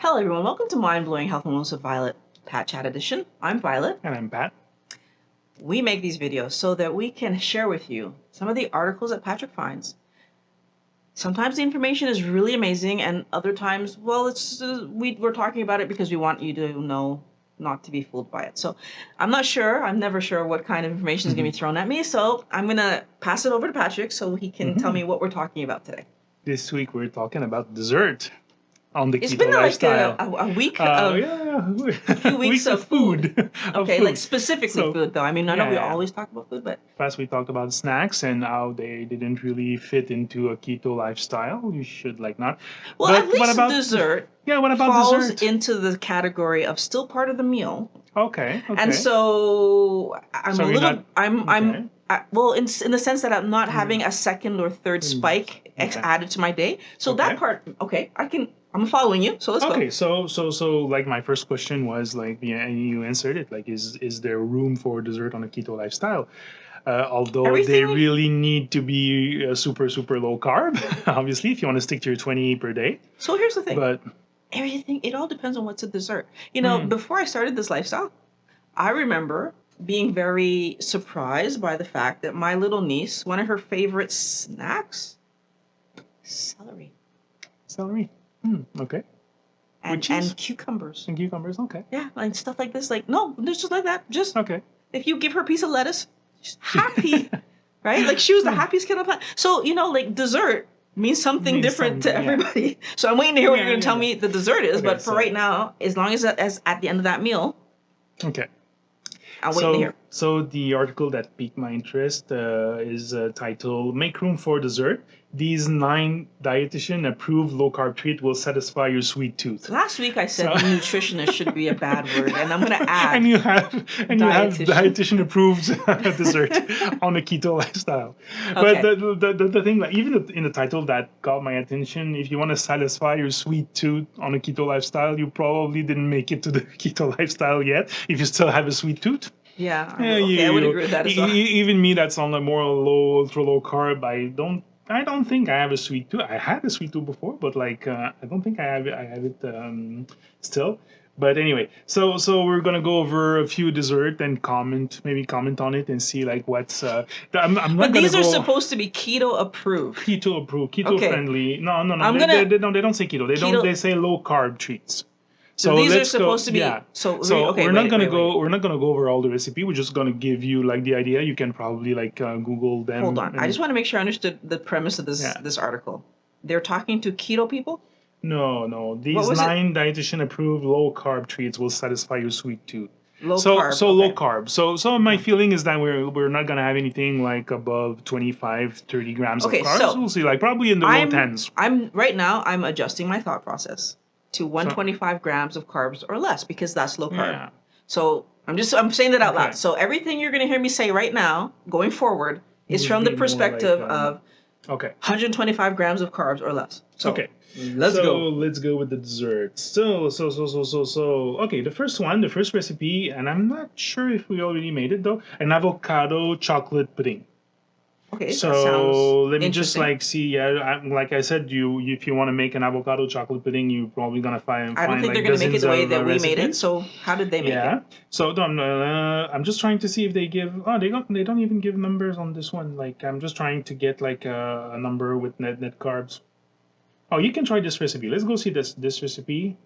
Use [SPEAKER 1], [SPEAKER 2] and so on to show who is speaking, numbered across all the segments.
[SPEAKER 1] Hello, everyone. Welcome to Mind Blowing Health and Wellness with Violet, Pat Chat Edition. I'm Violet.
[SPEAKER 2] And I'm Pat.
[SPEAKER 1] We make these videos so that we can share with you some of the articles that Patrick finds. Sometimes the information is really amazing, and other times, well, we're talking about it because we want you to know not to be fooled by it. So I'm not sure. I'm never sure what kind of information is going to be thrown at me. So I'm going to pass it over to Patrick so he can tell me what we're talking about today.
[SPEAKER 2] This week we're talking about dessert on the
[SPEAKER 1] It's
[SPEAKER 2] keto
[SPEAKER 1] been
[SPEAKER 2] lifestyle.
[SPEAKER 1] like a week of a few weeks of food. Okay, like specifically food though. I mean, I know we always talk about food, but
[SPEAKER 2] first we talked about snacks and how they didn't really fit into a keto lifestyle. You should not.
[SPEAKER 1] Well,
[SPEAKER 2] but
[SPEAKER 1] at least
[SPEAKER 2] what about
[SPEAKER 1] dessert?
[SPEAKER 2] Yeah, what about
[SPEAKER 1] falls
[SPEAKER 2] dessert?
[SPEAKER 1] into the category of still part of the meal.
[SPEAKER 2] Okay.
[SPEAKER 1] And so I'm
[SPEAKER 2] So
[SPEAKER 1] a
[SPEAKER 2] you're
[SPEAKER 1] little.
[SPEAKER 2] not-
[SPEAKER 1] I'm well in the sense that I'm not having a second or third spike added to my day. So that part, I'm following you. So let's go.
[SPEAKER 2] Okay, so like my first question was you answered it. Is there room for dessert on a keto lifestyle? Although they really need to be super low carb, obviously, if you want to stick to your 20 per day.
[SPEAKER 1] So here's the thing.
[SPEAKER 2] But
[SPEAKER 1] everything, it all depends on what's a dessert. You know, before I started this lifestyle, I remember being very surprised by the fact that my little niece, one of her favorite snacks, celery.
[SPEAKER 2] Okay.
[SPEAKER 1] And cucumbers.
[SPEAKER 2] And cucumbers, okay.
[SPEAKER 1] Yeah, and stuff like this. Like, no, it's just like that. Just,
[SPEAKER 2] okay.
[SPEAKER 1] If you give her a piece of lettuce, she's happy, right? Like, she was the happiest kid on the planet. So, like, dessert means something different to everybody. Yeah. So I'm waiting to hear what you're going to tell me the dessert is. Okay, but for right now, as long as at the end of that meal.
[SPEAKER 2] Okay.
[SPEAKER 1] I'll wait to hear.
[SPEAKER 2] So the article that piqued my interest is titled "Make Room for Dessert. These 9 dietitian-approved low-carb treats will satisfy your sweet tooth."
[SPEAKER 1] Last week I said nutritionist should be a bad word, and I'm going to add.
[SPEAKER 2] and you have dietitian-approved dessert on a keto lifestyle. Okay. But the thing, even in the title that got my attention, if you want to satisfy your sweet tooth on a keto lifestyle, you probably didn't make it to the keto lifestyle yet. If you still have a sweet tooth.
[SPEAKER 1] Yeah, I would agree with that as well.
[SPEAKER 2] Even me, that's on the more ultra low carb. I don't think I have a sweet tooth. I had a sweet tooth before, but I don't think I have it still. But anyway, so we're gonna go over a few dessert and comment on it and see what's. I'm not. But
[SPEAKER 1] these are supposed to be keto approved.
[SPEAKER 2] Keto friendly. No. They don't say keto. They say low carb treats.
[SPEAKER 1] So these are supposed to be. Yeah. So
[SPEAKER 2] we're not gonna go over all the recipe. We're just gonna give you the idea. You can probably Google them.
[SPEAKER 1] Hold on, I just want to make sure I understood the premise of this article. They're talking to keto people.
[SPEAKER 2] No. These 9 dietitian approved low carb treats will satisfy your sweet tooth.
[SPEAKER 1] Low carb.
[SPEAKER 2] Low carb. So my feeling is that we're not gonna have anything above 25-30 grams of carbs. So we'll see probably in the low 10s.
[SPEAKER 1] I'm adjusting my thought process to 125 grams of carbs or less because that's low carb. Yeah. So I'm saying that out loud. So everything you're going to hear me say right now, going forward, is from the perspective of 125 grams of carbs or less. So let's go.
[SPEAKER 2] Let's go with the desserts. So okay, the first recipe, and I'm not sure if we already made it though, an avocado chocolate pudding.
[SPEAKER 1] Okay,
[SPEAKER 2] so let me just see. Yeah, like I said, if you want to make an avocado chocolate pudding, you're probably gonna find.
[SPEAKER 1] I don't think they're gonna make it the way that we made it. So how did they make it?
[SPEAKER 2] Yeah. So I'm just trying to see if they give. Oh, they don't even give numbers on this one. I'm just trying to get a number with net carbs. Oh, you can try this recipe. Let's go see this recipe.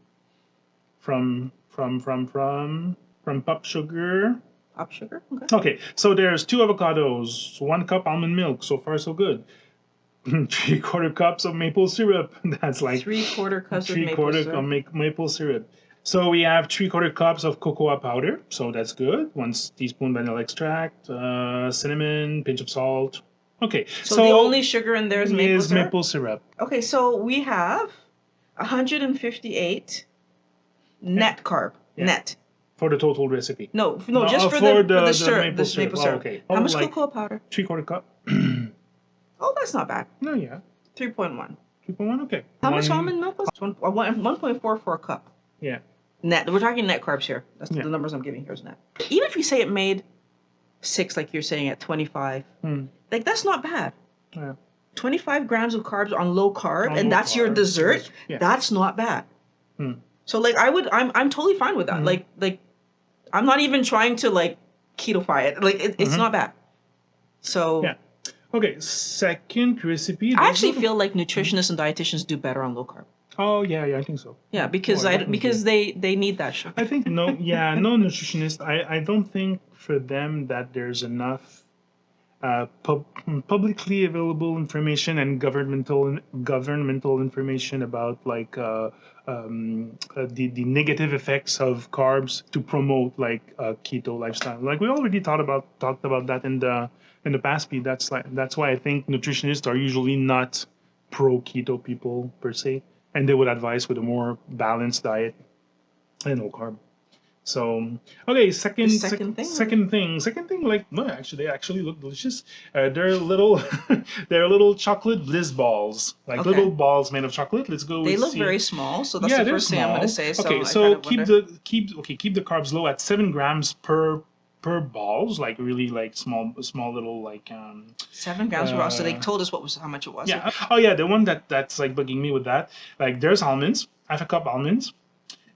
[SPEAKER 2] From Pop Sugar.
[SPEAKER 1] Pop Sugar?
[SPEAKER 2] Okay, so there's 2 avocados, 1 cup almond milk. So far, so good. 3/4 cups of maple syrup. That's
[SPEAKER 1] 3/4 cups of
[SPEAKER 2] maple syrup. So we have 3/4 cups of cocoa powder. So that's good. 1 teaspoon vanilla extract, cinnamon, pinch of salt. Okay.
[SPEAKER 1] So the only sugar in there is
[SPEAKER 2] maple syrup.
[SPEAKER 1] Okay, so we have 158 net carb. Yeah. Net.
[SPEAKER 2] For the total recipe?
[SPEAKER 1] No, just for the syrup. Maple syrup. Okay. How much cocoa powder?
[SPEAKER 2] 3/4 cup.
[SPEAKER 1] Oh, that's not bad.
[SPEAKER 2] No, yeah.
[SPEAKER 1] 3.1.
[SPEAKER 2] 3.1, okay.
[SPEAKER 1] How much almond milk was 1.44 cup.
[SPEAKER 2] Yeah.
[SPEAKER 1] Net. We're talking net carbs here. That's the numbers I'm giving here is net. Even if you say it made 6, like you're saying at 25, that's not bad.
[SPEAKER 2] Yeah.
[SPEAKER 1] 25 grams of carbs on low carb, and that's your dessert. Yeah. That's not bad. So like I'm totally fine with that.
[SPEAKER 2] Mhm.
[SPEAKER 1] Like I'm not even trying to like ketofy it. Like it's
[SPEAKER 2] Mhm.
[SPEAKER 1] not bad. So
[SPEAKER 2] Yeah. Okay. Second recipe.
[SPEAKER 1] I
[SPEAKER 2] Let's go
[SPEAKER 1] actually
[SPEAKER 2] to.
[SPEAKER 1] feel like
[SPEAKER 2] Mhm.
[SPEAKER 1] nutritionists and dietitians do better on low carb.
[SPEAKER 2] Oh yeah, yeah, I think so.
[SPEAKER 1] Yeah,
[SPEAKER 2] Oh, definitely.
[SPEAKER 1] because they need that sugar.
[SPEAKER 2] I think no, yeah, no nutritionist. I don't think for them that there's enough publicly available information and governmental information about like the negative effects of carbs to promote like keto lifestyle. Like we already talked about that in the past. Pete. That's why I think nutritionists are usually not pro keto people per se, and they would advise with a more balanced diet and low carb. So okay,
[SPEAKER 1] The second thing,
[SPEAKER 2] second thing. Like no, actually, they actually look delicious. They're little, they're little chocolate bliss balls, like little
[SPEAKER 1] okay,
[SPEAKER 2] balls made of chocolate. Let's go
[SPEAKER 1] they
[SPEAKER 2] with
[SPEAKER 1] look
[SPEAKER 2] see.
[SPEAKER 1] very small. So that's
[SPEAKER 2] Yeah,
[SPEAKER 1] the
[SPEAKER 2] they're
[SPEAKER 1] first thing I'm gonna
[SPEAKER 2] small.
[SPEAKER 1] say. So
[SPEAKER 2] Okay,
[SPEAKER 1] I kind
[SPEAKER 2] so
[SPEAKER 1] of wonder.
[SPEAKER 2] keep the carbs low at 7 grams per balls, like really like small little like
[SPEAKER 1] 7 grams per hour. So they
[SPEAKER 2] uh
[SPEAKER 1] told us how much it was.
[SPEAKER 2] yeah. Oh yeah, the one that's like bugging me with that. Like there's almonds, half a cup almonds,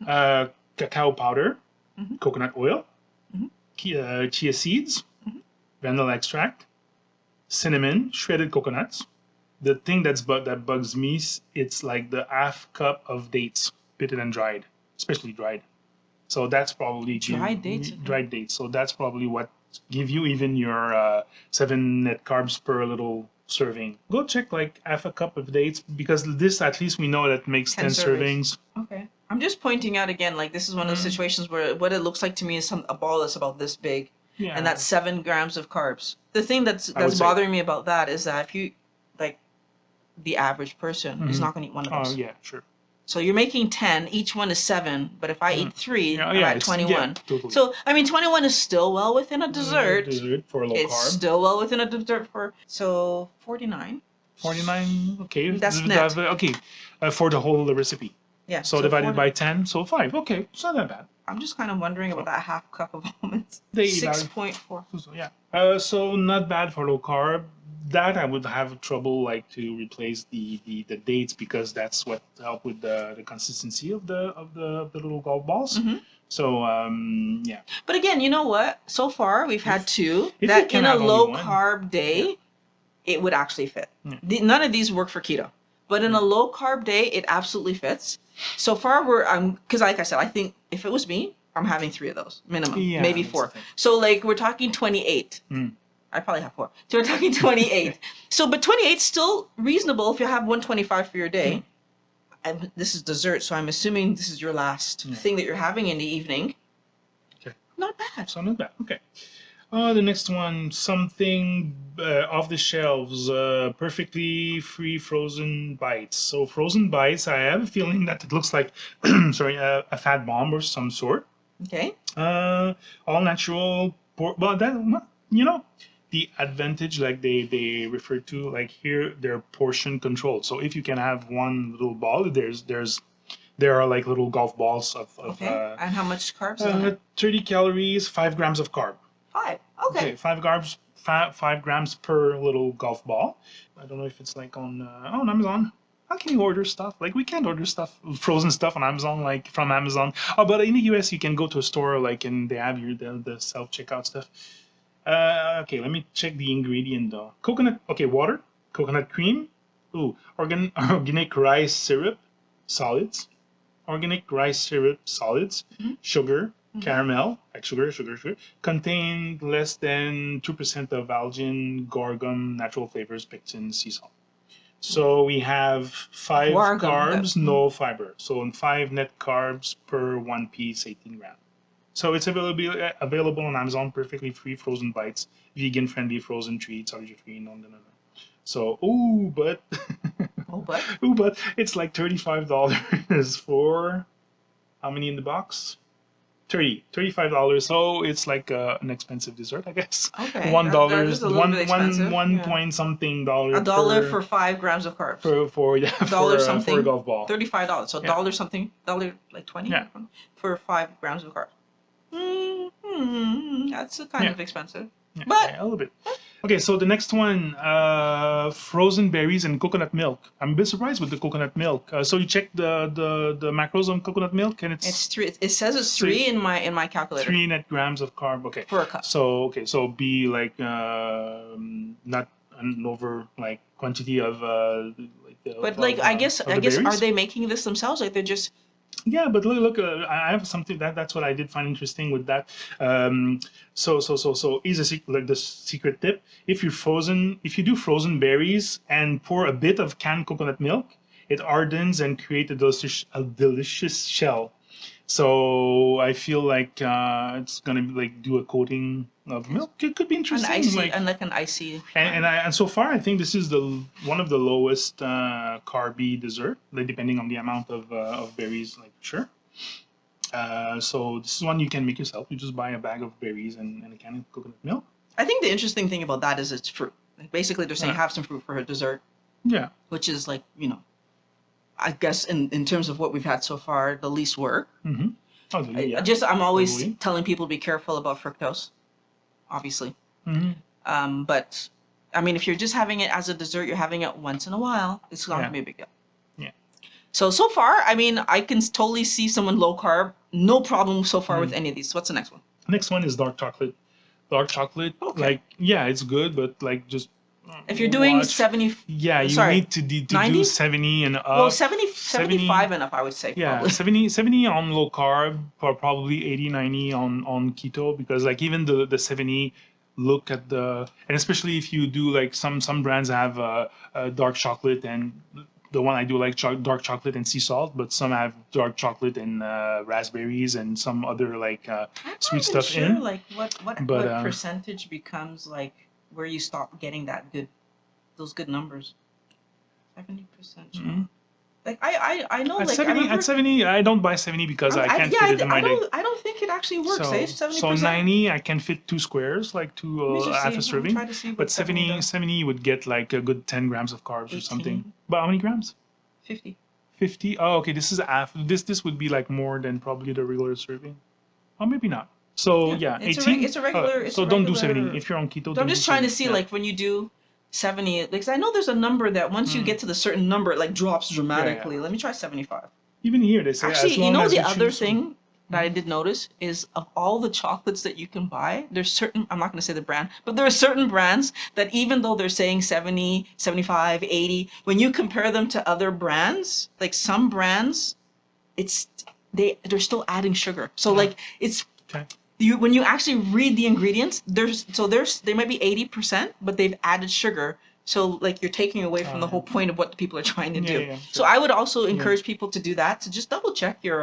[SPEAKER 2] uh, cacao powder,
[SPEAKER 1] Mm-hmm,
[SPEAKER 2] coconut oil,
[SPEAKER 1] mm-hmm,
[SPEAKER 2] chia seeds,
[SPEAKER 1] mm-hmm.
[SPEAKER 2] vanilla extract, cinnamon, shredded coconuts. The thing that bugs me, it's like the half cup of dates, pitted and dried, especially dried. So that's probably
[SPEAKER 1] Dried dates. Okay.
[SPEAKER 2] dried dates. So that's probably what give you even your 7 net carbs per little serving. Go check like half a cup of dates because this at least we know that makes
[SPEAKER 1] 10
[SPEAKER 2] 10
[SPEAKER 1] servings.
[SPEAKER 2] servings.
[SPEAKER 1] Okay. I'm just pointing out again, like this is one of those
[SPEAKER 2] Mm,
[SPEAKER 1] situations where what it looks like to me is a ball that's about this big, and
[SPEAKER 2] yeah,
[SPEAKER 1] that's 7 grams of carbs. The thing
[SPEAKER 2] I would
[SPEAKER 1] that's
[SPEAKER 2] say.
[SPEAKER 1] bothering me about that is that if you like the average person is
[SPEAKER 2] Mm-hmm.
[SPEAKER 1] not going to eat one of
[SPEAKER 2] Oh
[SPEAKER 1] those.
[SPEAKER 2] yeah, sure.
[SPEAKER 1] So you're making 10, each one is 7, but if I
[SPEAKER 2] Mm.
[SPEAKER 1] eat 3,
[SPEAKER 2] Yeah,
[SPEAKER 1] I'm
[SPEAKER 2] yeah,
[SPEAKER 1] at
[SPEAKER 2] it's yeah,
[SPEAKER 1] 21.
[SPEAKER 2] totally.
[SPEAKER 1] So, I mean 21 is still well within a dessert.
[SPEAKER 2] Dessert for low
[SPEAKER 1] It's
[SPEAKER 2] carb.
[SPEAKER 1] still well within a dessert for so 49.
[SPEAKER 2] 49. Okay,
[SPEAKER 1] That's net.
[SPEAKER 2] okay, for the whole recipe.
[SPEAKER 1] Yeah,
[SPEAKER 2] So
[SPEAKER 1] so
[SPEAKER 2] divided
[SPEAKER 1] 40.
[SPEAKER 2] by 10, so 5. Okay, it's not that bad.
[SPEAKER 1] I'm just kind of wondering about
[SPEAKER 2] So
[SPEAKER 1] that half cup of almonds.
[SPEAKER 2] they vary.
[SPEAKER 1] 6.4.
[SPEAKER 2] So yeah. So not bad for low carb. That I would have trouble like to replace the dates because that's what help with the consistency of the little golf balls.
[SPEAKER 1] Hmm.
[SPEAKER 2] So yeah.
[SPEAKER 1] But again, you know what? So far, we've had
[SPEAKER 2] If
[SPEAKER 1] two
[SPEAKER 2] if you
[SPEAKER 1] that
[SPEAKER 2] can
[SPEAKER 1] in a
[SPEAKER 2] have only
[SPEAKER 1] low
[SPEAKER 2] one,
[SPEAKER 1] carb
[SPEAKER 2] yeah,
[SPEAKER 1] day, it would actually fit.
[SPEAKER 2] yeah,
[SPEAKER 1] None of these work for keto, but in a
[SPEAKER 2] yeah,
[SPEAKER 1] low carb day, it absolutely fits. So far, because like I said, I think if it was me, I'm having 3 of those minimum,
[SPEAKER 2] yeah.
[SPEAKER 1] maybe
[SPEAKER 2] That's the
[SPEAKER 1] 4.
[SPEAKER 2] thing.
[SPEAKER 1] So like we're talking 28.
[SPEAKER 2] Mm,
[SPEAKER 1] I probably have 4. So we're talking 28. So, but 28 still reasonable if you have 125 for your
[SPEAKER 2] mm,
[SPEAKER 1] day. And this is dessert, so I'm assuming this is your last
[SPEAKER 2] yeah.
[SPEAKER 1] thing that you're having in the evening.
[SPEAKER 2] Okay.
[SPEAKER 1] Not bad.
[SPEAKER 2] So not bad. Okay. The next one, something off the shelves, perfectly free frozen bites. So frozen bites, I have a feeling that it looks like, sorry, a fat bomb or some sort.
[SPEAKER 1] Okay.
[SPEAKER 2] All natural. Well, that you know, the advantage, like they refer to, like here, they're portion controlled. So if you can have one little ball, there are like little golf balls of
[SPEAKER 1] Okay. And how much carbs is on it?
[SPEAKER 2] 30 calories, 5 grams of carb.
[SPEAKER 1] 5.
[SPEAKER 2] Okay,
[SPEAKER 1] Okay.
[SPEAKER 2] 5 grams per little golf ball. I don't know if it's like on Amazon. How can you order stuff? Like we can't order stuff, frozen stuff on Amazon, like from Amazon. Oh, but in the US you can go to a store like and they have the self checkout stuff. Okay, let me check the ingredient though. Coconut. Okay, water, coconut cream. Ooh, organic rice syrup, solids. Organic rice syrup solids,
[SPEAKER 1] Mm-hmm.
[SPEAKER 2] sugar,
[SPEAKER 1] Mm-hmm.
[SPEAKER 2] caramel, like sugar, contain less than 2% of algin, gorgum, natural flavors, pectin, sea salt. So we have 5
[SPEAKER 1] Guargum.
[SPEAKER 2] carbs, no fiber. So on 5 net carbs per one piece, 18 grams. So it's available on Amazon, perfectly free frozen bites, vegan friendly frozen treats, allergy free, no. So, ooh, but
[SPEAKER 1] Oh, but
[SPEAKER 2] ooh, but it's like $35 for how many in the box? $35. So it's like an expensive dessert, I guess.
[SPEAKER 1] okay,
[SPEAKER 2] One
[SPEAKER 1] that
[SPEAKER 2] dollars,
[SPEAKER 1] is a little bit expensive.
[SPEAKER 2] one
[SPEAKER 1] Yeah.
[SPEAKER 2] point something dollar
[SPEAKER 1] $1
[SPEAKER 2] per
[SPEAKER 1] for 5 grams of carbs.
[SPEAKER 2] for yeah
[SPEAKER 1] Dollar
[SPEAKER 2] for a
[SPEAKER 1] something.
[SPEAKER 2] golf ball.
[SPEAKER 1] $35. So
[SPEAKER 2] Yeah,
[SPEAKER 1] dollar something. Dollar like 20
[SPEAKER 2] yeah,
[SPEAKER 1] for 5 grams of carbs. That's kind
[SPEAKER 2] yeah,
[SPEAKER 1] of expensive.
[SPEAKER 2] yeah,
[SPEAKER 1] But
[SPEAKER 2] yeah, a little bit. Okay, so the next one, frozen berries and coconut milk. I'm a bit surprised with the coconut milk. So you check the macros on coconut milk, and
[SPEAKER 1] It's
[SPEAKER 2] it's
[SPEAKER 1] 3. It says it's
[SPEAKER 2] three
[SPEAKER 1] 3 in my calculator
[SPEAKER 2] 3 net grams of carb. Okay,
[SPEAKER 1] for a cup.
[SPEAKER 2] so be like not an over like quantity of
[SPEAKER 1] But like I guess
[SPEAKER 2] of the
[SPEAKER 1] are
[SPEAKER 2] berries.
[SPEAKER 1] they making this themselves? Like they're just
[SPEAKER 2] Yeah, but look, I have something that's what I did find interesting with that. Um, so is a like the secret tip. If you do frozen berries and pour a bit of canned coconut milk, it hardens and create a delicious shell. So I feel like it's gonna like do a coating of milk. It could be
[SPEAKER 1] an
[SPEAKER 2] interesting.
[SPEAKER 1] icy
[SPEAKER 2] Like
[SPEAKER 1] and like an icy
[SPEAKER 2] and and so far I think this is the one of the lowest carby dessert, like depending on the amount of berries. Like sure. So this is one you can make yourself. You just buy a bag of berries and a can of coconut milk.
[SPEAKER 1] I think the interesting thing about that is it's fruit. Like basically they're saying
[SPEAKER 2] Yeah.
[SPEAKER 1] have some fruit for a dessert,
[SPEAKER 2] Yeah.
[SPEAKER 1] which is like, I guess in terms of what we've had so far, the least work.
[SPEAKER 2] Mm-hmm. Oh, yeah.
[SPEAKER 1] I'm always
[SPEAKER 2] Totally.
[SPEAKER 1] telling people to be careful about fructose, obviously.
[SPEAKER 2] Mm-hmm.
[SPEAKER 1] But I mean, if you're just having it as a dessert, you're having it once in a while, it's not
[SPEAKER 2] Yeah.
[SPEAKER 1] gonna be a big deal.
[SPEAKER 2] Yeah.
[SPEAKER 1] So far, I mean, I can totally see someone low carb, no problem so far with
[SPEAKER 2] Mm.
[SPEAKER 1] any of these. What's the next one?
[SPEAKER 2] Next one is dark chocolate. Dark chocolate,
[SPEAKER 1] Okay.
[SPEAKER 2] like yeah, it's good, but like just
[SPEAKER 1] If you're doing
[SPEAKER 2] watch.
[SPEAKER 1] 70,
[SPEAKER 2] Yeah, you
[SPEAKER 1] sorry,
[SPEAKER 2] need to
[SPEAKER 1] 90?
[SPEAKER 2] do 70 and up.
[SPEAKER 1] Well, 75 and up, I would say
[SPEAKER 2] Yeah,
[SPEAKER 1] probably.
[SPEAKER 2] 70 on low carb, or probably 80, 90 on keto, because like even the 70, look at and especially if you do like some brands have dark chocolate, and the one I do like dark chocolate and sea salt, but some have dark chocolate and raspberries and some other like
[SPEAKER 1] I'm
[SPEAKER 2] sweet
[SPEAKER 1] not even
[SPEAKER 2] stuff
[SPEAKER 1] sure
[SPEAKER 2] in.
[SPEAKER 1] like what
[SPEAKER 2] But
[SPEAKER 1] percentage becomes like where you stop getting those good numbers. 70%.
[SPEAKER 2] mhm.
[SPEAKER 1] Like I know
[SPEAKER 2] At
[SPEAKER 1] like
[SPEAKER 2] 70,
[SPEAKER 1] I remember
[SPEAKER 2] 70, I don't buy 70 because I can't fit it in my day.
[SPEAKER 1] I don't think it actually works. Eh?
[SPEAKER 2] So
[SPEAKER 1] 70%.
[SPEAKER 2] 90, I can fit 2 squares, like two
[SPEAKER 1] Let me just
[SPEAKER 2] half
[SPEAKER 1] see.
[SPEAKER 2] a
[SPEAKER 1] I'm
[SPEAKER 2] serving.
[SPEAKER 1] trying to see
[SPEAKER 2] But
[SPEAKER 1] what 70 does.
[SPEAKER 2] 70, you would get like a good 10 grams of carbs or something.
[SPEAKER 1] 18,
[SPEAKER 2] But how many grams?
[SPEAKER 1] 50.
[SPEAKER 2] 50. Oh, okay. This is half. This would be like more than probably the regular serving. Or maybe not. So yeah,
[SPEAKER 1] It's
[SPEAKER 2] 18.
[SPEAKER 1] it's a regular. It's
[SPEAKER 2] So
[SPEAKER 1] a
[SPEAKER 2] don't do
[SPEAKER 1] regular.
[SPEAKER 2] 70 if you're on keto.
[SPEAKER 1] I'm
[SPEAKER 2] Don't do
[SPEAKER 1] just trying to
[SPEAKER 2] 70.
[SPEAKER 1] see
[SPEAKER 2] Yeah.
[SPEAKER 1] like when you do 70. Like I know there's a number that once you
[SPEAKER 2] Mm.
[SPEAKER 1] get to the certain number, it like drops dramatically.
[SPEAKER 2] Yeah.
[SPEAKER 1] Let me try 75.
[SPEAKER 2] Even here they say
[SPEAKER 1] Actually,
[SPEAKER 2] as long as
[SPEAKER 1] the
[SPEAKER 2] you
[SPEAKER 1] other
[SPEAKER 2] choose.
[SPEAKER 1] thing that I did notice is of all the chocolates that you can buy, there's certain, I'm not going to say the brand, but there are certain brands that even though they're saying 70, 75, 80, when you compare them to other brands, like some brands, it's they're still adding sugar. So like it's
[SPEAKER 2] Okay.
[SPEAKER 1] when you actually read the ingredients, they might be 80%, but they've added sugar. So like you're taking away from the whole point of what the people are trying to do.
[SPEAKER 2] Yeah,
[SPEAKER 1] So
[SPEAKER 2] sure.
[SPEAKER 1] I would also encourage people to do that, to just double check your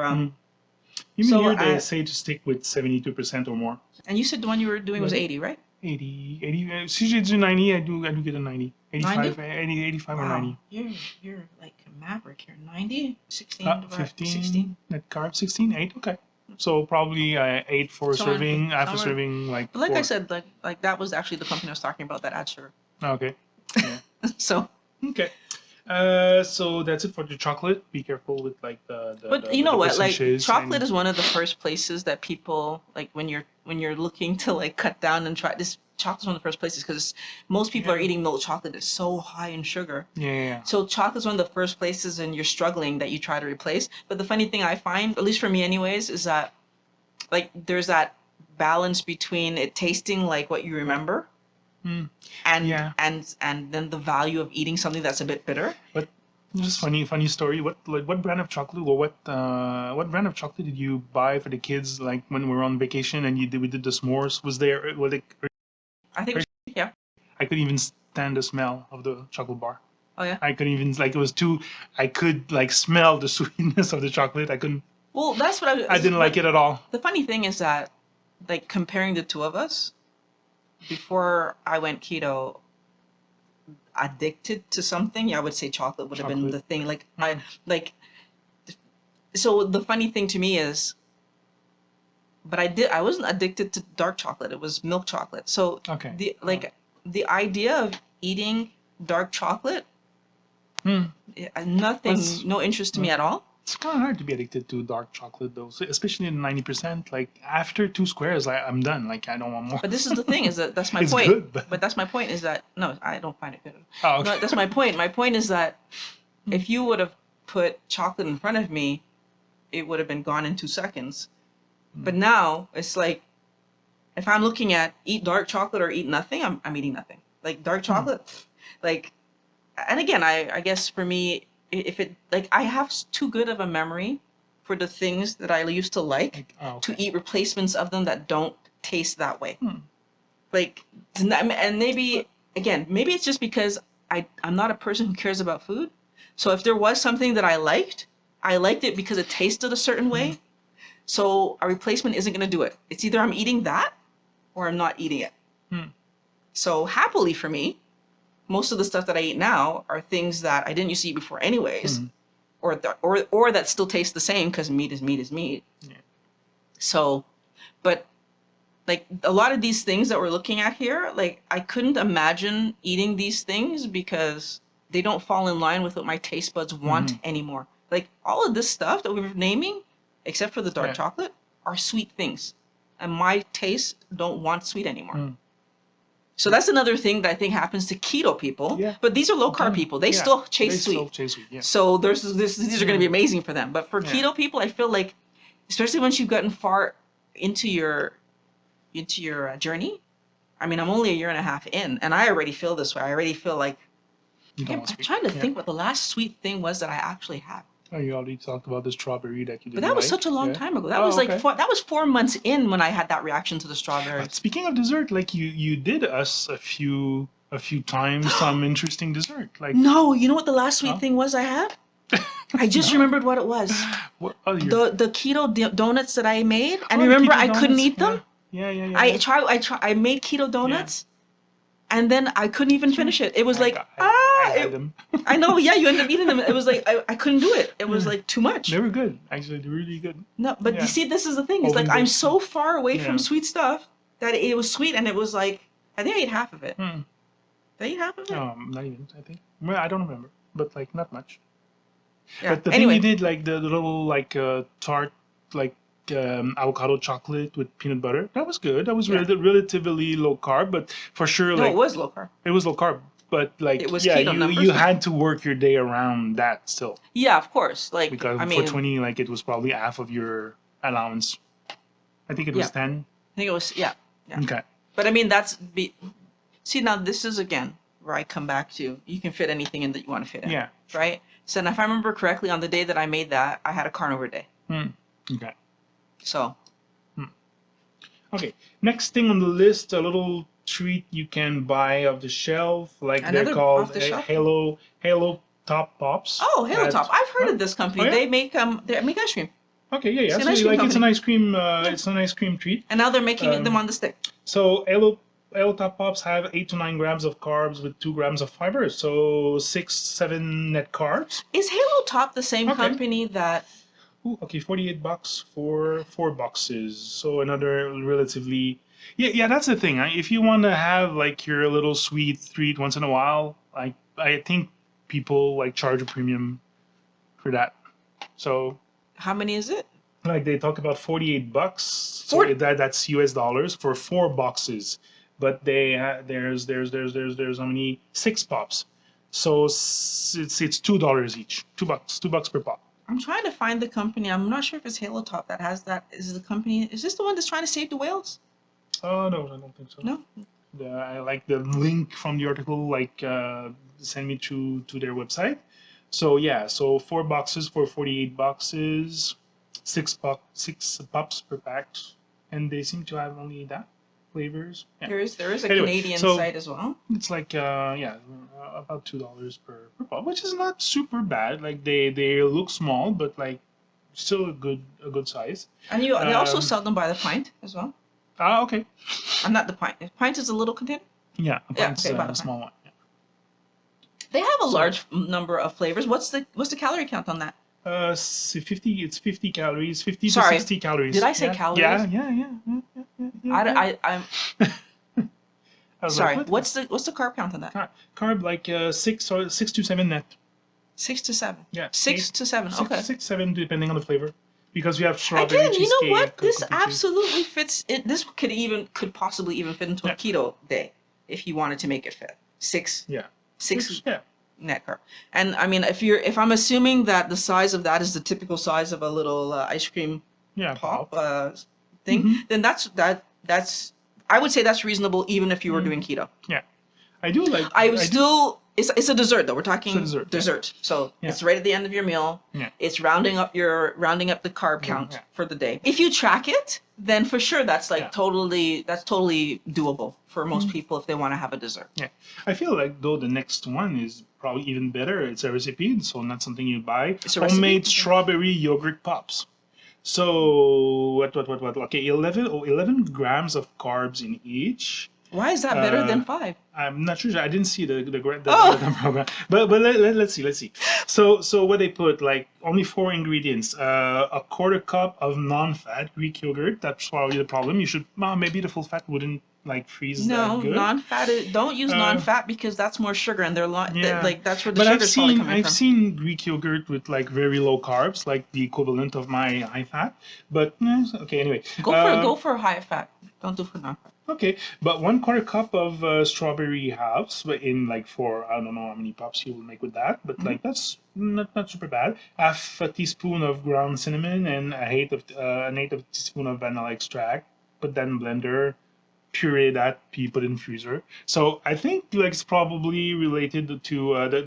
[SPEAKER 2] Even
[SPEAKER 1] so
[SPEAKER 2] here they say to stick with 72% or more.
[SPEAKER 1] and you said the one you were doing was
[SPEAKER 2] But
[SPEAKER 1] 80, right?
[SPEAKER 2] 80. CJ do 90. I do get a 90. 85.
[SPEAKER 1] 90?
[SPEAKER 2] 85 or
[SPEAKER 1] Wow,
[SPEAKER 2] 90.
[SPEAKER 1] you're like a maverick here. 90, 16 divided
[SPEAKER 2] 15.
[SPEAKER 1] 16.
[SPEAKER 2] Net carb 16. 8. Okay. So probably 8 for a
[SPEAKER 1] Somewhere-
[SPEAKER 2] serving. Half a
[SPEAKER 1] somewhere-
[SPEAKER 2] serving like.
[SPEAKER 1] But like
[SPEAKER 2] 4.
[SPEAKER 1] I said, like that was actually the company I was talking about that adds sugar.
[SPEAKER 2] Okay. Yeah.
[SPEAKER 1] So,
[SPEAKER 2] Okay. So that's it for the chocolate. Be careful with like the
[SPEAKER 1] but
[SPEAKER 2] the,
[SPEAKER 1] you know
[SPEAKER 2] the
[SPEAKER 1] what? Like
[SPEAKER 2] percentages
[SPEAKER 1] chocolate
[SPEAKER 2] and-
[SPEAKER 1] is one of the first places that people like when you're looking to like cut down and try this. Chocolate's one of the first places because most people are eating milk chocolate. It's so high in sugar.
[SPEAKER 2] Yeah.
[SPEAKER 1] So chocolate's one of the first places and you're struggling that you try to replace. But the funny thing I find, at least for me anyways, is that like there's that balance between it tasting like what you remember
[SPEAKER 2] Mm.
[SPEAKER 1] and
[SPEAKER 2] Yeah.
[SPEAKER 1] and then the value of eating something that's a bit bitter.
[SPEAKER 2] But just funny story. What brand of chocolate or what brand of chocolate did you buy for the kids like when we were on vacation and we did the s'mores? Was it
[SPEAKER 1] I think yeah.
[SPEAKER 2] I couldn't even stand the smell of the chocolate bar.
[SPEAKER 1] Oh yeah.
[SPEAKER 2] I couldn't even like it was too. I could like smell the sweetness of the chocolate. I couldn't.
[SPEAKER 1] Well, that's what
[SPEAKER 2] I didn't like it at all.
[SPEAKER 1] The funny thing is that like comparing the two of us, before I went keto, addicted to something, I would say chocolate would have been the thing. Like I like. So the funny thing to me is, but I wasn't addicted to dark chocolate. It was milk chocolate. So
[SPEAKER 2] Okay.
[SPEAKER 1] the idea of eating dark chocolate,
[SPEAKER 2] Hmm.
[SPEAKER 1] nothing,
[SPEAKER 2] That's-
[SPEAKER 1] no interest to me at all.
[SPEAKER 2] It's kind of hard to be addicted to dark chocolate though, especially in 90%. Like after 2 squares, I'm done. Like I don't want more.
[SPEAKER 1] But this is the thing, is that that's my
[SPEAKER 2] It's
[SPEAKER 1] point.
[SPEAKER 2] good,
[SPEAKER 1] But that's my point, is that no, I don't find it good.
[SPEAKER 2] Oh, okay.
[SPEAKER 1] No, that's my point. My point is that if you would have put chocolate in front of me, it would have been gone in 2 seconds. But now it's like, if I'm looking at eat dark chocolate or eat nothing, I'm eating nothing. Like dark chocolate, like, and again, I guess for me, if it, like, I have too good of a memory for the things that I used to like to eat replacements of them that don't taste that way. Like, and maybe, again, maybe it's just because I'm not a person who cares about food. So if there was something that I liked it because it tasted a certain way. So a replacement isn't going to do it. It's either I'm eating that or I'm not eating it. So happily for me, most of the stuff that I eat now are things that I didn't used to eat before anyways, or that still taste the same, because meat is meat is meat. Yeah. So, but like a lot of these things that we're looking at here, like I couldn't imagine eating these things because they don't fall in line with what my taste buds want anymore. Like all of this stuff that we're naming, except for the dark chocolate, are sweet things. And my taste don't want sweet anymore. So that's another thing that I think happens to keto people. Yeah. But these are low carb people. They still chase sweet. Still chase sweet. Yeah. So these are going to be amazing for them. But for keto people, I feel like, especially once you've gotten far into your journey. I mean, I'm only a year and a half in, and I already feel this way. I already feel like I'm trying to think what the last sweet thing was that I actually had.
[SPEAKER 2] Oh, you already talked about the strawberry that you didn't.
[SPEAKER 1] But that was such a long time ago. That was like that was 4 months in when I had that reaction to the strawberry.
[SPEAKER 2] But speaking of dessert, like you did us a few times some interesting dessert. Like,
[SPEAKER 1] no, you know what the last sweet thing was I had? I just remembered what it was. What? Oh, the keto donuts that I made, and remember I couldn't eat them. Yeah. I made keto donuts. And then I couldn't even finish it. It was I know, yeah, you end up eating them. It was like, I couldn't do it. It was like too much.
[SPEAKER 2] They were good. Actually, they're really good.
[SPEAKER 1] No, but you see, this is the thing. It's like, I'm so far away from sweet stuff that it was sweet, and it was like, I think I ate half of it. Did I eat half of it?
[SPEAKER 2] Not even, I think. Well, I don't remember, but like, not much. Yeah. But the thing you did, like the little, like, tart, like, avocado chocolate with peanut butter. That was good. That was relatively low carb, but for sure, like,
[SPEAKER 1] it was low carb.
[SPEAKER 2] It was low carb, but like,
[SPEAKER 1] it was keto
[SPEAKER 2] you had to work your day around that still.
[SPEAKER 1] Yeah, of course. Like,
[SPEAKER 2] because for 20, like, it was probably half of your allowance. I think it was 10.
[SPEAKER 1] I think it was
[SPEAKER 2] Okay.
[SPEAKER 1] But I mean, see, now this is again where I come back to, you can fit anything in that you want to fit in. Yeah. Right. So now, if I remember correctly, on the day that I made that, I had a carnivore day.
[SPEAKER 2] Okay.
[SPEAKER 1] So.
[SPEAKER 2] Okay. Next thing on the list, a little treat you can buy off the shelf, like they're called Halo Top Pops.
[SPEAKER 1] Oh, Halo Top! I've heard of this company. They make ice cream.
[SPEAKER 2] Okay, yeah. So it's an ice cream. It's an ice cream treat.
[SPEAKER 1] And now they're making them on the stick.
[SPEAKER 2] So Halo Top Pops have 8 to 9 grams of carbs with 2 grams of fiber, so 6-7 net carbs.
[SPEAKER 1] Is Halo Top the same company that?
[SPEAKER 2] Ooh, okay, $48 for 4 boxes. So another relatively, yeah. That's the thing. If you want to have like your little sweet treat once in a while, like I think people like charge a premium for that. So
[SPEAKER 1] how many is it?
[SPEAKER 2] Like they talk about $48. So that's US dollars for 4 boxes. But there's how many? 6 pops. So it's $2 each. $2 per pop.
[SPEAKER 1] I'm trying to find the company. I'm not sure if it's Halo Top that has that. Is the company? Is this the one that's trying to save the whales?
[SPEAKER 2] Oh no, I don't think so.
[SPEAKER 1] No.
[SPEAKER 2] I like the link from the article. Like send me to their website. So yeah, so 4 boxes for 48 boxes, 6 pops per pack, and they seem to have only that flavors. Yeah.
[SPEAKER 1] There is a Canadian site as well.
[SPEAKER 2] It's like about $2 per pop, which is not super bad. Like they look small, but like still a good size.
[SPEAKER 1] And they also sell them by the pint as well.
[SPEAKER 2] Okay.
[SPEAKER 1] I'm not the pint. Pint is a little container.
[SPEAKER 2] Yeah, a pint's a small one. Yeah.
[SPEAKER 1] They have a large number of flavors. What's the calorie count on that?
[SPEAKER 2] 50. It's 50 calories. 50 to 60 calories.
[SPEAKER 1] Did I say calories?
[SPEAKER 2] Yeah.
[SPEAKER 1] I'm. Sorry. What's the carb count on that?
[SPEAKER 2] Carb like 6 to 7 net.
[SPEAKER 1] 6 to 7.
[SPEAKER 2] Yeah,
[SPEAKER 1] 6 to 7. Okay.
[SPEAKER 2] 7, depending on the flavor, because you have strawberry
[SPEAKER 1] Again, you know
[SPEAKER 2] cheesecake,
[SPEAKER 1] what? This
[SPEAKER 2] cookie cheese.
[SPEAKER 1] absolutely fits. It. This could possibly even fit into a
[SPEAKER 2] Yeah.
[SPEAKER 1] keto day, if you wanted to make it fit. Six
[SPEAKER 2] Yeah.
[SPEAKER 1] six
[SPEAKER 2] Yeah.
[SPEAKER 1] net carb. And I mean, if I'm assuming that the size of that is the typical size of a little ice cream
[SPEAKER 2] Yeah.
[SPEAKER 1] pop
[SPEAKER 2] Pop.
[SPEAKER 1] thing,
[SPEAKER 2] Mhm.
[SPEAKER 1] then that's I would say that's reasonable even if you were doing keto.
[SPEAKER 2] Yeah. I do like.
[SPEAKER 1] I would still. It's a dessert though. We're talking
[SPEAKER 2] It's a dessert, yeah.
[SPEAKER 1] So
[SPEAKER 2] Yeah.
[SPEAKER 1] it's right at the end of your meal.
[SPEAKER 2] Yeah.
[SPEAKER 1] It's rounding up the carb count
[SPEAKER 2] Yeah.
[SPEAKER 1] for the day. If you track it, then for sure that's like
[SPEAKER 2] Yeah.
[SPEAKER 1] totally doable for most people if they want to have a dessert.
[SPEAKER 2] Yeah. I feel like though the next one is probably even better. It's a recipe, so not something you buy.
[SPEAKER 1] It's a recipe?
[SPEAKER 2] Homemade
[SPEAKER 1] Okay.
[SPEAKER 2] strawberry yogurt pops. So what? Okay, 11 grams of carbs in each.
[SPEAKER 1] Why is that better than 5?
[SPEAKER 2] I'm not sure. I didn't see the
[SPEAKER 1] Oh!
[SPEAKER 2] program, but let's see. So what they put, like only 4 ingredients. A quarter cup of non-fat Greek yogurt. That's probably the problem. You should maybe the full fat wouldn't like freeze
[SPEAKER 1] No,
[SPEAKER 2] that good.
[SPEAKER 1] non-fat. Don't use non-fat because that's more sugar, and
[SPEAKER 2] Yeah.
[SPEAKER 1] like that's where the
[SPEAKER 2] But
[SPEAKER 1] sugar's probably coming
[SPEAKER 2] I've
[SPEAKER 1] from.
[SPEAKER 2] seen Greek yogurt with like very low carbs, like the equivalent of my high fat. But okay, anyway.
[SPEAKER 1] Go for high fat. Don't do for non-fat.
[SPEAKER 2] Okay, but 1/4 cup of strawberry halves, but in like 4, I don't know how many pops you will make with that, but like that's not super bad. Half a teaspoon of ground cinnamon and an eighth of a teaspoon of vanilla extract. Put that in blender, puree that, put it in freezer. So I think like it's probably related to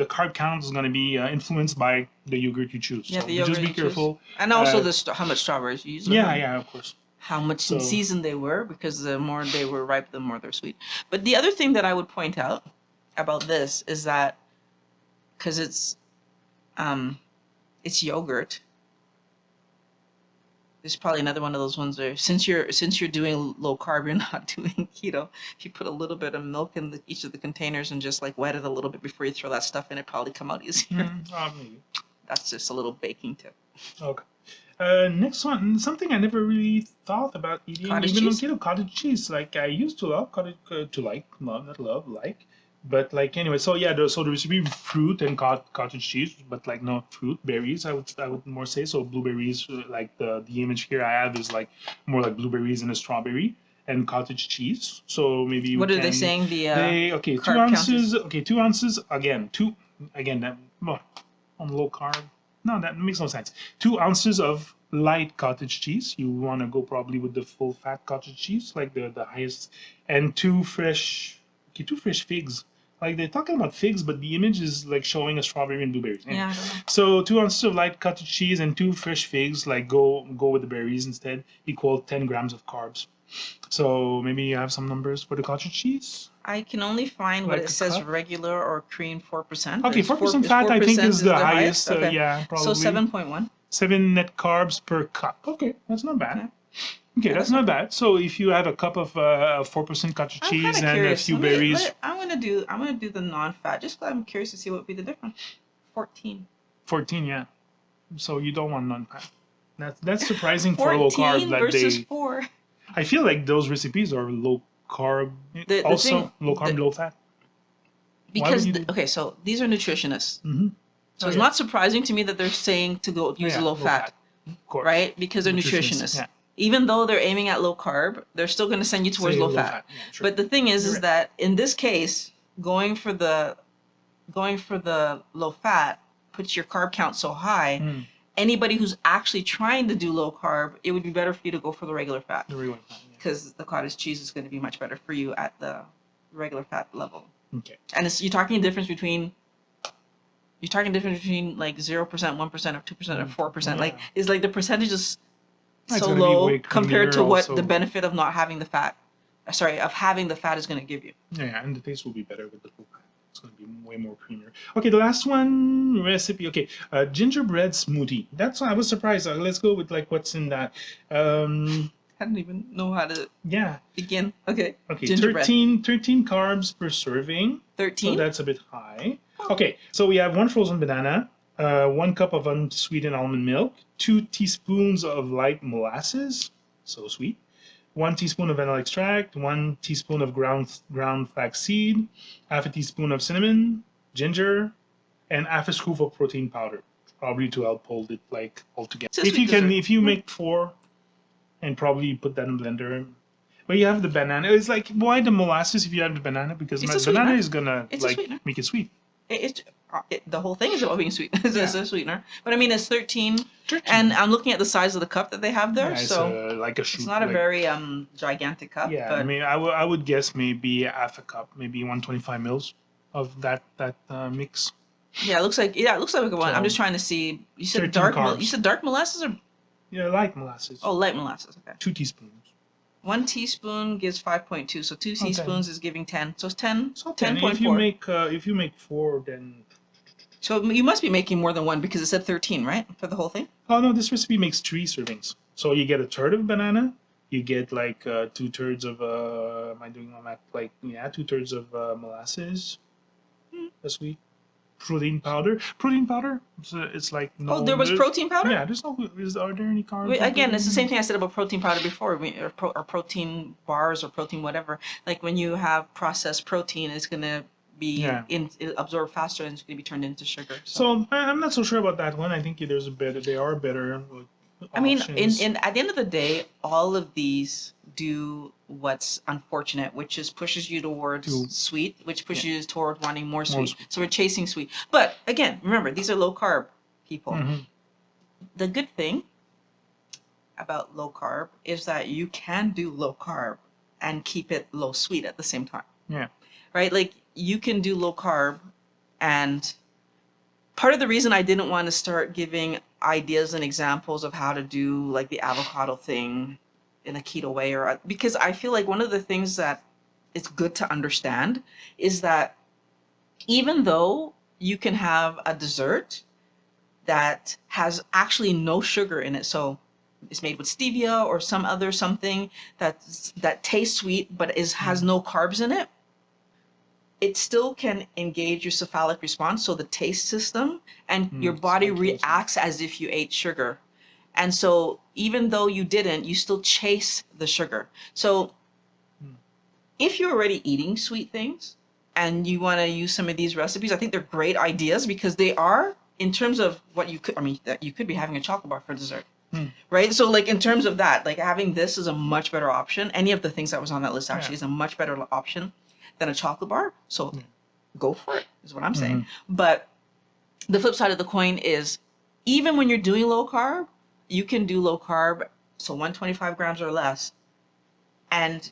[SPEAKER 2] the carb count is going to be influenced by the yogurt you choose.
[SPEAKER 1] Yeah,
[SPEAKER 2] so
[SPEAKER 1] the yogurt
[SPEAKER 2] just be
[SPEAKER 1] you choose.
[SPEAKER 2] careful.
[SPEAKER 1] And also how much strawberries you use.
[SPEAKER 2] Yeah, of course.
[SPEAKER 1] How much in season they were, because the more they were ripe, the more they're sweet. But the other thing that I would point out about this is that because it's yogurt. This is probably another one of those ones where since you're doing low carb, you're not doing keto. If you put a little bit of milk in each of the containers and just like wet it a little bit before you throw that stuff in, it probably come out easier.
[SPEAKER 2] Maybe.
[SPEAKER 1] That's just a little baking tip.
[SPEAKER 2] Okay. Next one, something I never really thought about eating,
[SPEAKER 1] Cottage
[SPEAKER 2] even
[SPEAKER 1] cheese?
[SPEAKER 2] on keto, cottage cheese. Like I used to love like. But like anyway, so yeah, so the recipe fruit and cottage cheese, but like not fruit, berries. I would more say so blueberries. Like the image here I have is like more like blueberries and a strawberry and cottage cheese. So maybe
[SPEAKER 1] What are they saying?
[SPEAKER 2] okay,
[SPEAKER 1] carb
[SPEAKER 2] 2
[SPEAKER 1] count
[SPEAKER 2] ounces.
[SPEAKER 1] is?
[SPEAKER 2] Okay, 2 ounces again. That on low carb. No, that makes no sense. 2 ounces of light cottage cheese. You want to go probably with the full fat cottage cheese, like the highest, and two fresh figs. Like they're talking about figs, but the image is like showing a strawberry and blueberries. Anyway.
[SPEAKER 1] Yeah, I don't know.
[SPEAKER 2] So 2 ounces of light cottage cheese and 2 fresh figs. Like go with the berries instead. Equal 10 grams of carbs. So maybe you have some numbers for the cottage cheese.
[SPEAKER 1] I can only find what
[SPEAKER 2] Like
[SPEAKER 1] it
[SPEAKER 2] a
[SPEAKER 1] says
[SPEAKER 2] cup?
[SPEAKER 1] regular or cream 4%.
[SPEAKER 2] Okay, 4% fat I think is the highest.
[SPEAKER 1] Okay.
[SPEAKER 2] Yeah, probably.
[SPEAKER 1] So 7.1.
[SPEAKER 2] 7 net carbs per cup. Okay, that's not bad.
[SPEAKER 1] Okay.
[SPEAKER 2] Okay,
[SPEAKER 1] Yeah,
[SPEAKER 2] that's not bad. So if you have a cup of 4% cottage
[SPEAKER 1] I'm
[SPEAKER 2] cheese
[SPEAKER 1] kind of
[SPEAKER 2] and
[SPEAKER 1] curious.
[SPEAKER 2] a few berries,
[SPEAKER 1] I'm gonna do the non-fat. Just 'cause I'm curious to see what would be the difference. 14.
[SPEAKER 2] 14, yeah. So you don't want non-fat. That's surprising for low
[SPEAKER 1] 14
[SPEAKER 2] carb. That
[SPEAKER 1] versus
[SPEAKER 2] they,
[SPEAKER 1] 4.
[SPEAKER 2] I feel like those recipes are low carb.
[SPEAKER 1] The
[SPEAKER 2] Also
[SPEAKER 1] thing-
[SPEAKER 2] low carb, low fat.
[SPEAKER 1] Because
[SPEAKER 2] you do-
[SPEAKER 1] okay, so these are nutritionists.
[SPEAKER 2] Mm-hmm.
[SPEAKER 1] So it's not surprising to me that they're saying to go use low fat,
[SPEAKER 2] Of course.
[SPEAKER 1] right? Because they're nutritionists.
[SPEAKER 2] Yeah.
[SPEAKER 1] Even though they're aiming at low carb, they're still going to send you towards
[SPEAKER 2] Say
[SPEAKER 1] low fat.
[SPEAKER 2] Yeah, sure.
[SPEAKER 1] But the thing is,
[SPEAKER 2] You're
[SPEAKER 1] is
[SPEAKER 2] right.
[SPEAKER 1] that in this case, going for the low fat puts your carb count so high.
[SPEAKER 2] Mm,
[SPEAKER 1] Anybody who's actually trying to do low carb, it would be better for you to go for the regular fat
[SPEAKER 2] the regular fat. Yeah.
[SPEAKER 1] because the cottage cheese is going to be much better for you at the regular fat level.
[SPEAKER 2] Okay.
[SPEAKER 1] And you're talking difference between like 0%, 1%, or 2%, or 4%.
[SPEAKER 2] Yeah.
[SPEAKER 1] Like it's like the percentage is
[SPEAKER 2] It's
[SPEAKER 1] so
[SPEAKER 2] gonna be
[SPEAKER 1] low
[SPEAKER 2] way
[SPEAKER 1] compared to
[SPEAKER 2] creamier
[SPEAKER 1] what
[SPEAKER 2] also.
[SPEAKER 1] the benefit of not having the fat, of having the fat is going to give you.
[SPEAKER 2] Yeah, and the taste will be better with the full fat. It's going to be way more creamier. Okay, the last one recipe. Okay, gingerbread smoothie. That's why I was surprised. Let's go with like what's in that.
[SPEAKER 1] I don't even know how to
[SPEAKER 2] Yeah.
[SPEAKER 1] begin. Okay.
[SPEAKER 2] Okay.
[SPEAKER 1] Gingerbread.
[SPEAKER 2] 13 carbs per serving.
[SPEAKER 1] 13.
[SPEAKER 2] So that's a bit high. Okay, so we have 1 frozen banana, 1 cup of unsweetened almond milk, 2 teaspoons of light molasses, so sweet, 1 teaspoon of vanilla extract, 1 teaspoon of ground flaxseed, half a teaspoon of cinnamon, ginger, and half a scoop of protein powder, probably to help hold it like all together.
[SPEAKER 1] It's a
[SPEAKER 2] If
[SPEAKER 1] sweet
[SPEAKER 2] you can,
[SPEAKER 1] dessert.
[SPEAKER 2] if you make 4, and probably put that in blender. But you have the banana. It's like, why the molasses if you have the banana? Because
[SPEAKER 1] It's
[SPEAKER 2] my
[SPEAKER 1] a
[SPEAKER 2] banana
[SPEAKER 1] sweetener.
[SPEAKER 2] is gonna
[SPEAKER 1] It's a
[SPEAKER 2] like
[SPEAKER 1] sweetener.
[SPEAKER 2] make it sweet.
[SPEAKER 1] The whole thing is about being sweet. It's
[SPEAKER 2] Yeah.
[SPEAKER 1] a sweetener. But I mean, it's 13,
[SPEAKER 2] 13.
[SPEAKER 1] and I'm looking at the size of the cup that they have there,
[SPEAKER 2] Yeah, it's
[SPEAKER 1] so
[SPEAKER 2] like a shoot.
[SPEAKER 1] it's not a
[SPEAKER 2] like,
[SPEAKER 1] very gigantic cup.
[SPEAKER 2] Yeah,
[SPEAKER 1] but
[SPEAKER 2] I mean, I would guess maybe half a cup, maybe 125 mils of that mix.
[SPEAKER 1] yeah, it looks like a one. I'm
[SPEAKER 2] So
[SPEAKER 1] just trying to see. You said
[SPEAKER 2] 13
[SPEAKER 1] dark.
[SPEAKER 2] carbs.
[SPEAKER 1] You said dark molasses or
[SPEAKER 2] Yeah, light molasses.
[SPEAKER 1] light molasses. Okay.
[SPEAKER 2] 2 teaspoons.
[SPEAKER 1] 1 teaspoon gives 5.2, so 2 teaspoons is giving 10. So it's 10.
[SPEAKER 2] So 10. If you
[SPEAKER 1] 10.4.
[SPEAKER 2] if you make 4, then
[SPEAKER 1] So you must be making more than one because it said 13, right, for the whole thing?
[SPEAKER 2] oh no, this recipe makes 3 servings. So you get a third of banana, you get like 2/3 of am I doing my math? Like 2/3 of molasses, a sweet protein powder. Protein powder. It's like no.
[SPEAKER 1] Oh, there was protein powder?
[SPEAKER 2] Yeah, there's no. Are there any carbs?
[SPEAKER 1] Again, it's the same thing I said about protein powder before, or protein bars or protein whatever. Like when you have processed protein, it's gonna be absorbed faster and it's gonna be turned into sugar.
[SPEAKER 2] So I'm not so sure about that one. I think there's a better. They are better.
[SPEAKER 1] I mean,
[SPEAKER 2] options.
[SPEAKER 1] at the end of the day, all of these do what's unfortunate, which is pushes you towards sweet, which pushes you toward wanting more sweet. So we're chasing sweet. But again, remember, these are low carb people.
[SPEAKER 2] Mm-hmm.
[SPEAKER 1] The good thing about low carb is that you can do low carb and keep it low sweet at the same time.
[SPEAKER 2] Yeah.
[SPEAKER 1] Right? Like you can do low carb, and part of the reason I didn't want to start giving ideas and examples of how to do like the avocado thing in a keto way, or because I feel like one of the things that it's good to understand is that even though you can have a dessert that has actually no sugar in it, so it's made with stevia or some other something that tastes sweet but has no carbs in it, it still can engage your cephalic response, so the taste system, and your body reacts as if you ate sugar. And so even though you didn't, you still chase the sugar. So if you're already eating sweet things and you want to use some of these recipes, I think they're great ideas because they are, in terms of what you could, that you could be having a chocolate bar for dessert. Right? So like in terms of that, like having this is a much better option. Any of the things that was on that list actually is a much better option than a chocolate bar. So go for it, is what I'm saying. But the flip side of the coin is, even when you're doing low carb, you can do low carb, so 125 grams or less, and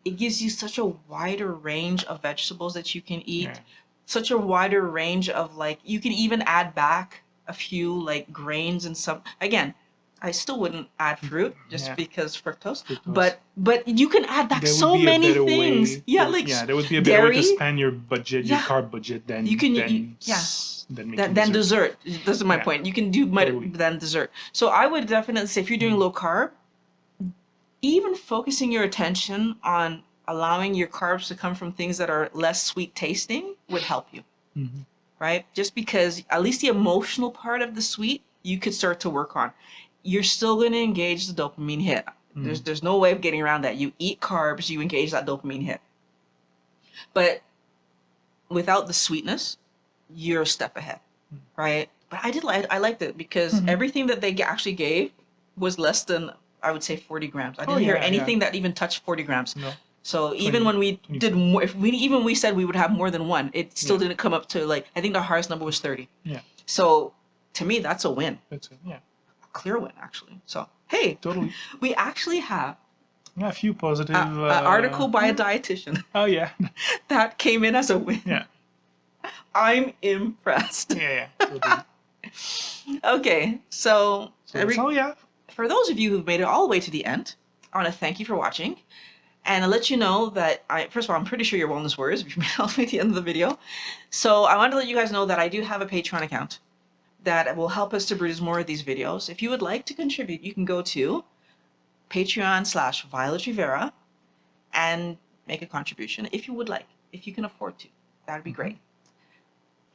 [SPEAKER 1] it gives you such a wider range of vegetables that you can eat, such a wider range of, like, you can even add back a few like grains and some. Again, I still wouldn't add fruit just because fructose. But you can add back so many things.
[SPEAKER 2] There would be a better way to spend your budget, your carb budget, than
[SPEAKER 1] you can than dessert. This is my point. You can do than dessert. So I would definitely say, if you're doing low carb, even focusing your attention on allowing your carbs to come from things that are less sweet tasting would help you. Right? Just because at least the emotional part of the sweet you could start to work on. You're still going to engage the dopamine hit. There's no way of getting around that. You eat carbs, you engage that dopamine hit. But without the sweetness, you're a step ahead, right? But I liked it because everything that they actually gave was less than, I would say, 40 grams. I didn't hear anything that even touched 40 grams. No. So even when we did more, if we said we would have more than one, it still didn't come up to, like, I think the highest number was 30. Yeah. So to me, that's a win. That's it. Yeah. Clear win, actually. So hey, totally, we actually have
[SPEAKER 2] a few positive
[SPEAKER 1] an article by a dietitian.
[SPEAKER 2] Oh yeah,
[SPEAKER 1] that came in as a win. Yeah, I'm impressed.
[SPEAKER 2] Yeah, totally.
[SPEAKER 1] Okay, so
[SPEAKER 2] that's all we have.
[SPEAKER 1] For those of you who've made it all the way to the end, I want to thank you for watching, and I'll let you know that first of all, I'm pretty sure you're wellness warriors if you've made it all the way to the end of the video. So I want to let you guys know that I do have a Patreon account that will help us to produce more of these videos. If you would like to contribute, you can go to Patreon/Violet Rivera and make a contribution if you would like, if you can afford to. That would be great.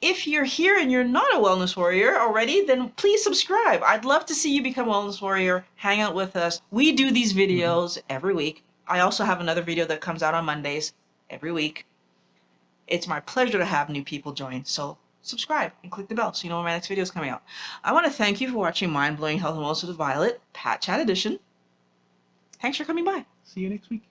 [SPEAKER 1] If you're here and you're not a wellness warrior already, then please subscribe. I'd love to see you become a wellness warrior, hang out with us. We do these videos every week. I also have another video that comes out on Mondays every week. It's my pleasure to have new people join. So subscribe and click the bell so you know when my next video is coming out. I want to thank you for watching Mind Blowing Health and Wellness with Violet, Pat Chat Edition. Thanks for coming by.
[SPEAKER 2] See you next week.